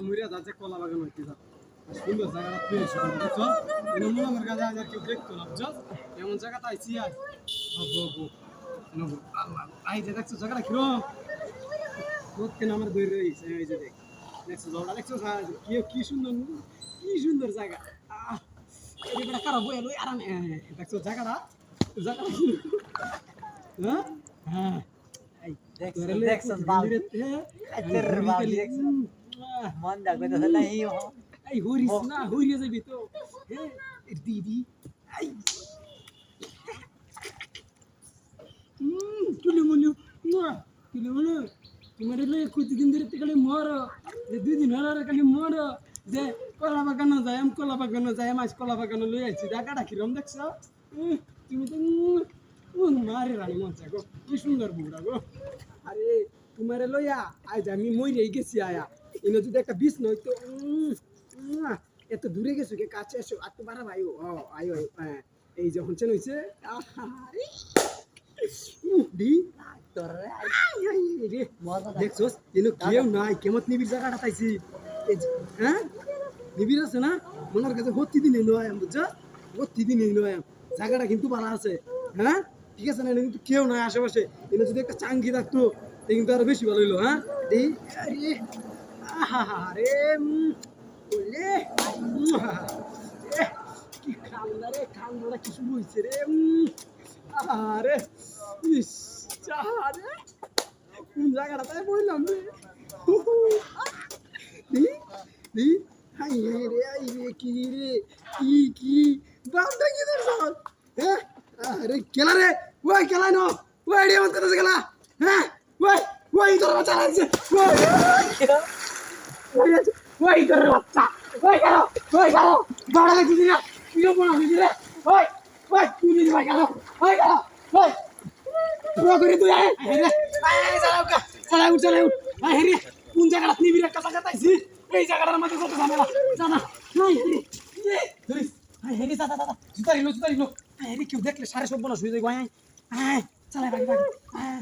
মরিয়া যাচ্ছে কলা বাগান হইতে যা সুন্দর জায়গাটা পেয়েছি বুঝছো এনে মনে করে কাজে আর কেউ দেখতো না বুঝছো এমন জায়গাটা আইছি আর গো আল্লাহ আই যে দেখছো জায়গাটা কিরম কত কেন আমার দৌড়ে রইছে এই যে দেখ দেখছো জায়গাটা দেখছো কি সুন্দর জায়গা এই বড় কারা বই লই আরাম দেখছো জায়গাটা হ্যাঁ হ্যাঁ এই দেখছো বাউল আচ্ছা বাউল দেখছো মন দেখবে তো নাই এই হরিস না হরিয়ে যাবি তো হ্যাঁ দিদি আই তুলিমুলু তুলিমুলু তোমার লই কতদিন ধরে কালি মর যে দুই দিন হলো কালি মর যে কলা বাগানো যায় কলা বাগানো যায় মাছ কলা বাগানো লই আইছি জায়গাটা কিরম দেখছো তুমি তো মারে রানী মজা গো কি সুন্দর বুড়া গো আরে তোমারে লইয়া আজ আমি মরে গেছি আয়া এনে যদি একটা বিষ নয়তো এত দূরে গেছো কে কাছে এসো আর তো বাড়া ভাই ও আয়ো এই যখন চেন হইছে দি তোর দেখছোস এনে কেউ নাই কেমত নিবির জায়গাটা পাইছি হ্যাঁ নিবির আছে না মনের কাছে প্রতিদিন এলো আয়াম বুঝছো প্রতিদিন এলো আয়াম জায়গাটা কিন্তু ভালো আছে হ্যাঁ ঠিক আছে না কিন্তু কেউ নাই আশেপাশে এনে যদি একটা চাঙ্গি থাকতো কিন্তু আরো বেশি ভালো হইলো হ্যাঁ এই আরে আরে ওলে কি খান্না রে খান্নাটা কিছু হইছে রে আরে ইস চারে কোন জায়গাটাতে বললাম রে দি হাই রে আই রে কি রে কি বান্দা কি ধরছ হ্যাঁ আরে কেলা রে ওই কেলা নো ওই রে মত কথা গেলা হ্যাঁ ওই তোর বাচ্চা আছে ওই তোর বাচ্চা ওই গেল বড় দেখছিস না কি বড় দেখছিস রে ওই তুই নি ভাই গেল ওই পুরো করে তুই আয় রে চালাও আয় রে কোন জায়গাটা নিবি রে কাটা কাটাইছি এই জায়গাটার মধ্যে কত ঝামেলা জানা নাই রে ধরিস আয় রে দাদা জুতারি লো আয় রে কেউ দেখলে সারে সব বলা শুয়ে যাই আয় চালাই বাকি আয়